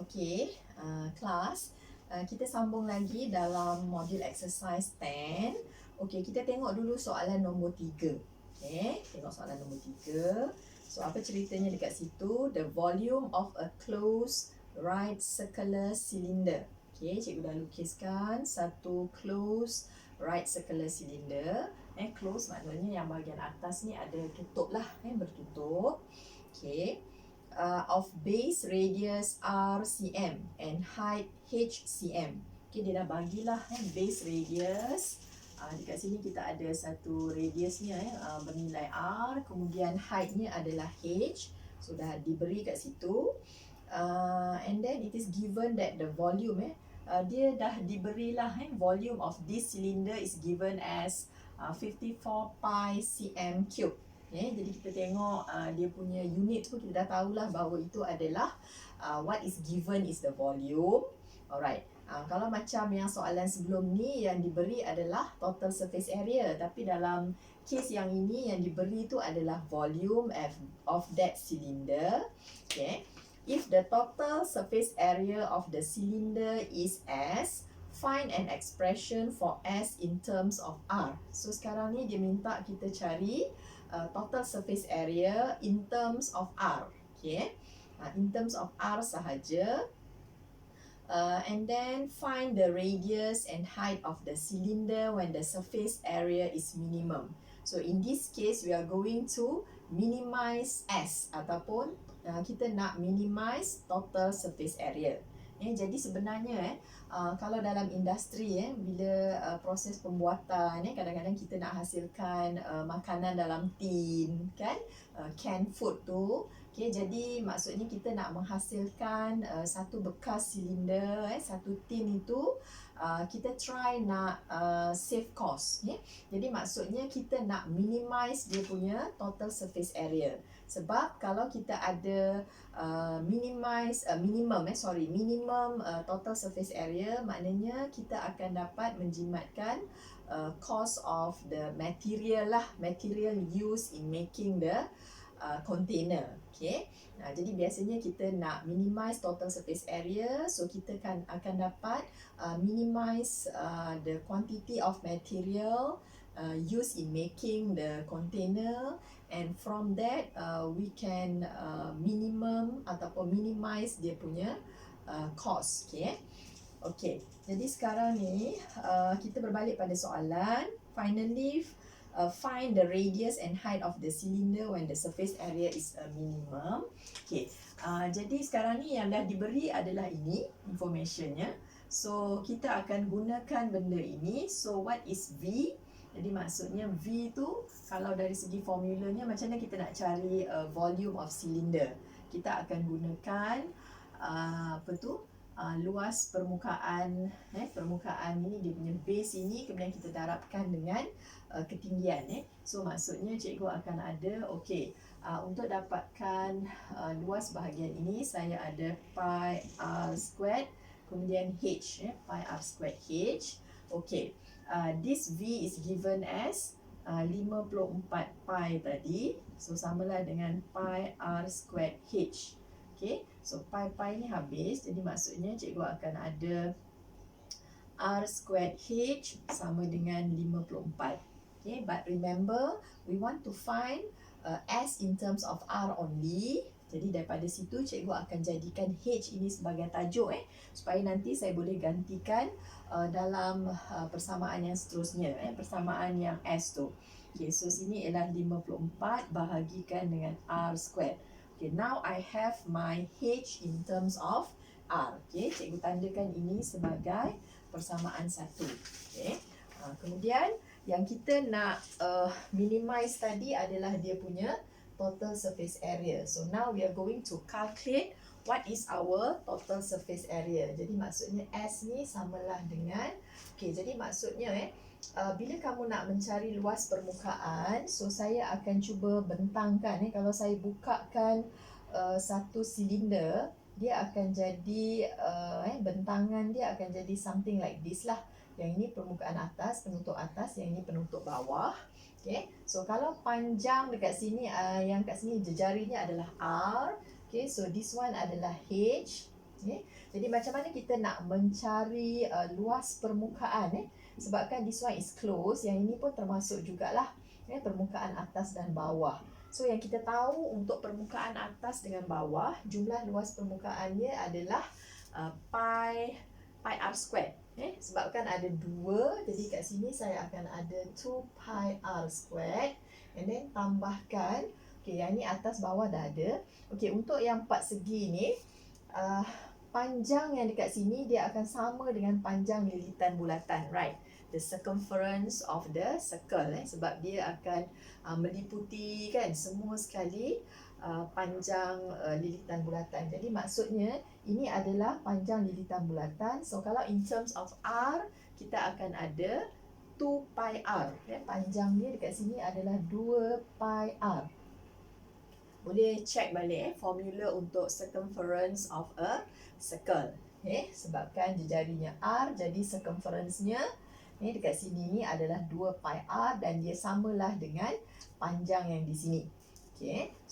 Okey, kelas, kita sambung lagi dalam modul exercise 10. Okey, kita tengok dulu soalan nombor 3. Okey, tengok soalan nombor 3. So, apa ceritanya dekat situ? The volume of a closed right circular cylinder. Okey, cikgu dah lukiskan satu closed right circular cylinder. Close maknanya yang bahagian atas ni ada tutup lah, bertutup. Okey. Of base radius R cm and height H cm. Okay, dia dah bagilah base radius. Dekat sini kita ada satu radiusnya bernilai R, kemudian heightnya adalah H. So dah diberi kat situ. And then it is given that the volume dia dah diberilah volume of this cylinder is given as 54 pi cm cube. Jadi kita tengok dia punya unit tu, kita dah tahulah bahawa itu adalah what is given is the volume. Alright. Kalau macam yang soalan sebelum ni yang diberi adalah total surface area, tapi dalam kes yang ini yang diberi itu adalah volume of that cylinder. Okay. If the total surface area of the cylinder is S, find an expression for S in terms of R. So sekarang ni dia minta kita cari total surface area in terms of R. Okay. In terms of R sahaja. And then find the radius and height of the cylinder when the surface area is minimum. So in this case, we are going to minimize S ataupun kita nak minimize total surface area. Jadi sebenarnya kalau dalam industri bila proses pembuatan kadang-kadang kita nak hasilkan makanan dalam tin kan, canned food tu. Okay, jadi maksudnya kita nak menghasilkan satu bekas silinder, satu tin itu kita try nak save cost. Jadi maksudnya kita nak minimize dia punya total surface area. Sebab kalau kita ada minimum total surface area, maknanya kita akan dapat menjimatkan cost of the material used in making the container. Okay. Jadi biasanya kita nak minimize total surface area, so kita akan dapat minimize the quantity of material used in making the container, and from that we can minimum ataupun minimize dia punya cost. Okay. Okay. Jadi sekarang ni kita berbalik pada soalan. Finally, find the radius and height of the cylinder when the surface area is a minimum. Okay. Jadi sekarang ni yang dah diberi adalah ini informationnya. So kita akan gunakan benda ini. So what is V? Jadi maksudnya V tu kalau dari segi formulanya macam mana kita nak cari volume of cylinder. Kita akan gunakan luas permukaan permukaan ini, dia punya base ini, kemudian kita darabkan dengan ketinggian. So maksudnya cikgu akan ada untuk dapatkan luas bahagian ini saya ada pi r squared kemudian h, pi r squared h. This V is given as 54 pi tadi. So samalah dengan pi r squared h. Okay. So pi ni habis. Jadi maksudnya cikgu akan ada r squared h sama dengan 54. Okay. But remember, we want to find S in terms of R only. Jadi daripada situ cikgu akan jadikan H ini sebagai tajuk supaya nanti saya boleh gantikan dalam persamaan yang seterusnya, persamaan yang S tu. Okay, so sini ialah 54 bahagikan dengan R squared. Okay, now I have my H in terms of R. Okay, cikgu tandakan ini sebagai persamaan satu. Okay. Kemudian yang kita nak minimize tadi adalah dia punya total surface area. So now we are going to calculate what is our total surface area. Jadi maksudnya S ni samalah dengan, jadi maksudnya bila kamu nak mencari luas permukaan, so saya akan cuba bentangkan. Kalau saya bukakan satu silinder, dia akan jadi bentangan dia akan jadi something like this lah. Yang ini permukaan atas, penutup atas, yang ini penutup bawah. Okay. So kalau panjang dekat sini, yang kat sini jarinya adalah R. Okay. So this one adalah H. Okay. Jadi macam mana kita nak mencari luas permukaan sebabkan this one is closed, yang ini pun termasuk jugalah permukaan atas dan bawah. So yang kita tahu untuk permukaan atas dengan bawah, jumlah luas permukaannya adalah pi r squared. Sebabkan ada 2, jadi kat sini saya akan ada 2 pi r squared, and then tambahkan, okay, yang ni atas bawah dah ada. Okay, untuk yang 4 segi ni, panjang yang dekat sini dia akan sama dengan panjang lilitan bulatan, right? The circumference of the circle, sebab dia akan meliputi kan semua sekali panjang lilitan bulatan. Jadi maksudnya ini adalah panjang lilitan bulatan. So kalau in terms of R, kita akan ada 2 pi r. Panjang dia dekat sini adalah 2 pi r. Boleh check balik formula untuk circumference of a circle. Sebabkan jarinya R, jadi circumference-nya dekat sini ni adalah 2 pi r dan dia samalah dengan panjang yang di sini.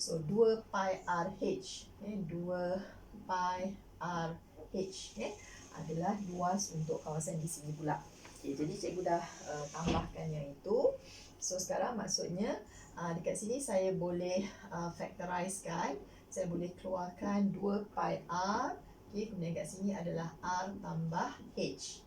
So 2 pi r h. 2 pi r h adalah luas untuk kawasan di sini pula. Jadi cikgu dah tambahkan yang itu. So sekarang maksudnya dekat sini saya boleh factorizekan. Saya boleh keluarkan 2 pi r. Kemudian kat sini adalah r tambah h.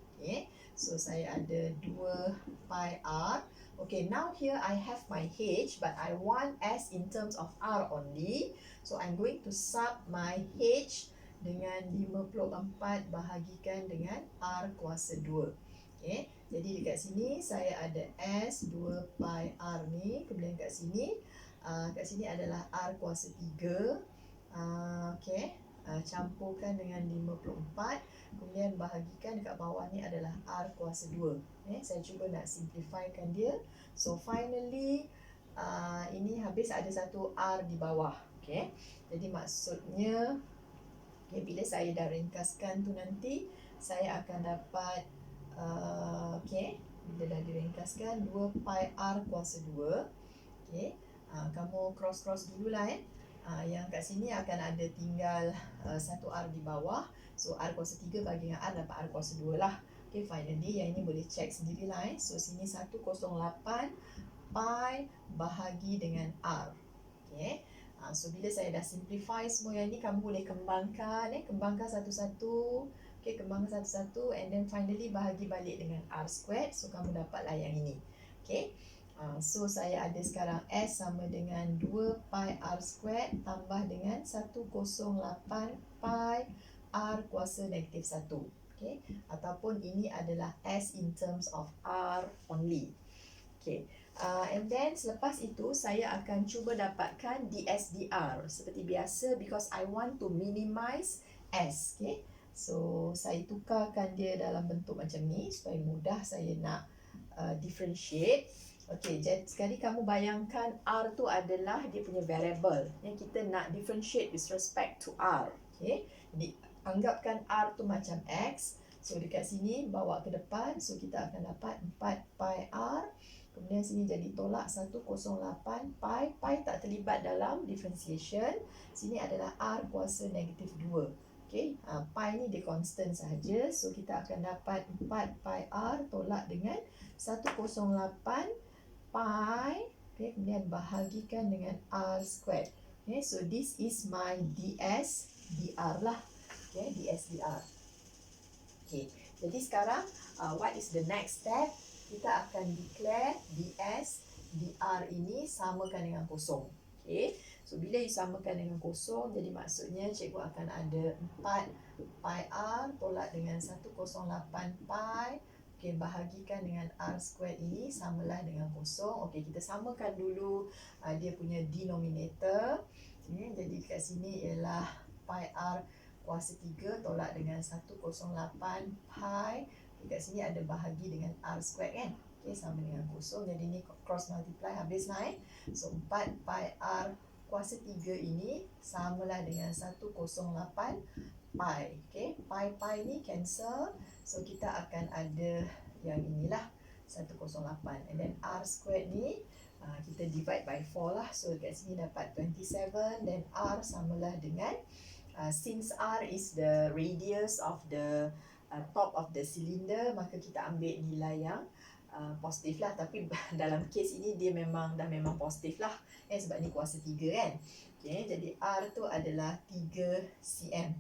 So saya ada 2 pi r. Okay, now here I have my h, but I want s in terms of r only. So I'm going to sub my h dengan 54 bahagikan dengan r kuasa 2. Jadi dekat sini saya ada s 2 pi r ni. Kemudian kat sini adalah r kuasa 3. Campurkan dengan 54. Kemudian bahagikan dekat bawah ni adalah r kuasa 2. Saya cuba nak simplifykan dia. So finally ini habis ada satu r di bawah. Jadi maksudnya bila saya dah ringkaskan tu nanti, saya akan dapat bila dah diringkaskan 2 pi r kuasa 2. Kamu cross dululah. Yang kat sini akan ada tinggal 1 r di bawah. So r kuasa 3 bagi dengan r dapat r kuasa 2 lah. Finally yang ini boleh check sendirilah. So sini 108 pi bahagi dengan r. So bila saya dah simplify semua yang ni, kamu boleh kembangkan kembangkan satu-satu. Kembangkan satu-satu, and then finally bahagi balik dengan r squared. So kamu dapatlah yang ini. So saya ada sekarang S sama dengan 2 pi r squared tambah dengan 108 pi r kuasa negatif 1. Ataupun ini adalah S in terms of r only. And then selepas itu saya akan cuba dapatkan ds dr seperti biasa, because I want to minimize S. So saya tukarkan dia dalam bentuk macam ni supaya mudah saya nak differentiate. Jadi sekali kamu bayangkan R tu adalah dia punya variable yang kita nak differentiate with respect to R. Jadi anggapkan R tu macam X. So dekat sini bawa ke depan. So kita akan dapat 4 pi R. Kemudian sini jadi tolak 108 pi. Pi tak terlibat dalam differentiation. Sini adalah R kuasa negatif 2. Pi ni dia constant sahaja. So kita akan dapat 4 pi R tolak dengan 108 pi, kemudian bahagikan dengan r squared. So this is my ds dr lah. Ds dr. Jadi sekarang what is the next step? Kita akan declare ds dr ini samakan dengan kosong. So bila disamakan dengan kosong, jadi maksudnya cikgu akan ada 4 pi r tolak dengan 108 pi. Bahagikan dengan r squared ini samalah dengan kosong. Kita samakan dulu dia punya denominator. Jadi kat sini ialah pi r kuasa 3 tolak dengan 108 pi. Kat sini ada bahagi dengan r squared kan. Sama dengan kosong. Jadi ni cross multiply habislah. So 4 pi r kuasa 3 ini samalah dengan 108 pi. Pi ni cancel. So kita akan ada yang inilah 108. And then r squared ni kita divide by 4 lah. So kat sini dapat 27. Dan r samalah dengan since R is the radius of the top of the cylinder, maka kita ambil nilai yang positif lah. Tapi dalam kes ini dia dah memang positif lah, sebab ni kuasa 3 kan. Okay, jadi R tu adalah 3 cm.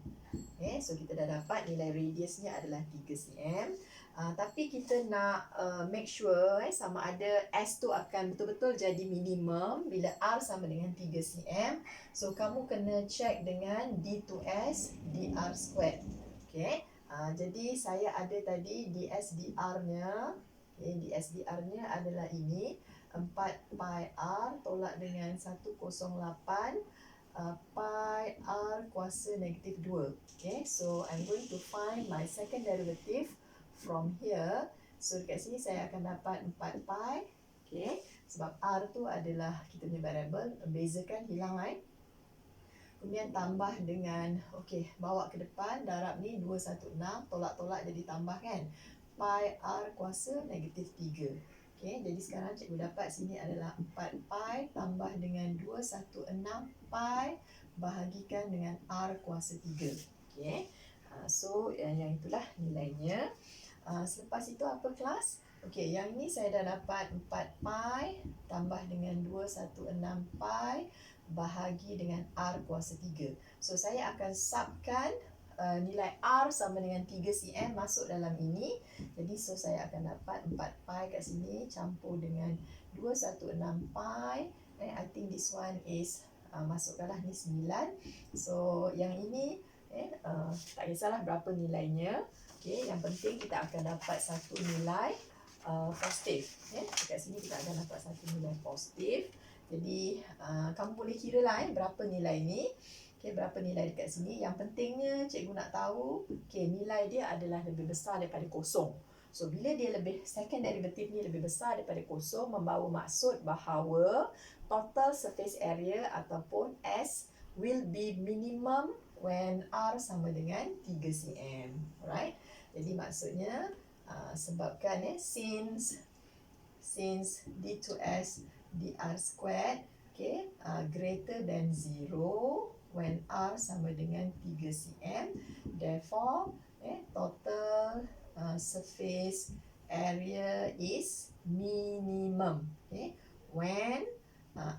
Okay, so kita dah dapat nilai radiusnya adalah 3 cm. Tapi kita nak make sure sama ada S tu akan betul-betul jadi minimum bila R sama dengan 3 cm. So kamu kena check dengan D2S dr squared. Okay, jadi saya ada tadi ds dr-nya. Okay, ds dr-nya adalah ini 4 pi R tolak dengan 108 pi R kuasa negatif 2. Okay, so I'm going to find my second derivative from here. So dekat sini saya akan dapat 4 pi. Okay, sebab R tu adalah kita punya variable, bezakan hilang Kemudian tambah dengan, okay, bawa ke depan, darab ni 216, tolak-tolak jadi tambah kan. Pi R kuasa negatif 3. Okay, jadi sekarang cikgu dapat sini adalah 4 pi tambah dengan 216 pi bahagikan dengan R kuasa 3. Okay, so yang itulah nilainya. Selepas itu apa kelas? Okay, yang ni saya dah dapat 4 pi tambah dengan 216 pi bahagi dengan R kuasa 3. So saya akan subkan nilai R sama dengan 3 cm masuk dalam ini. Jadi so saya akan dapat 4 pi kat sini campur dengan 216 pi. I think this one is masukkanlah ni 9. So yang ini tak kisahlah berapa nilainya. Okay, yang penting kita akan dapat satu nilai positif. Dekat sini kita akan dapat satu nilai positif. Jadi kamu boleh kira lah berapa nilai ni. Okay, berapa nilai dekat sini. Yang pentingnya cikgu nak tahu, okay, nilai dia adalah lebih besar daripada kosong. So bila dia second derivative ni lebih besar daripada kosong, membawa maksud bahawa total surface area ataupun S will be minimum when R sama dengan 3 cm. Alright. Jadi maksudnya sebabkan since D2S dr squared, okay, greater than 0 when R sama dengan 3 cm, therefore total surface area is minimum, okay, when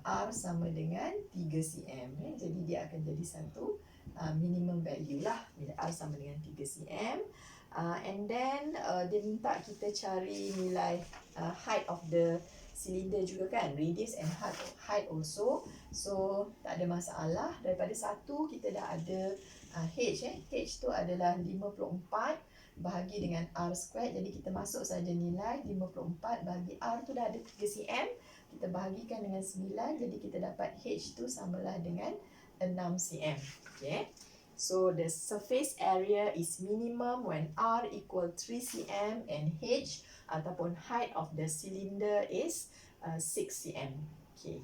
R sama dengan 3 cm. Jadi dia akan jadi satu minimum value lah bila R sama dengan 3 cm. And then dia minta kita cari nilai height of the cylinder juga kan, radius and height also. So tak ada masalah, daripada 1 kita dah ada H. H tu adalah 54 bahagi dengan R squared. Jadi kita masuk saja nilai 54 bahagi R tu dah ada 3 cm. Kita bahagikan dengan 9, jadi kita dapat H tu samalah dengan 6 cm. Okay, so the surface area is minimum when R equal 3 cm and H ataupun height of the cylinder is 6 cm. Okay.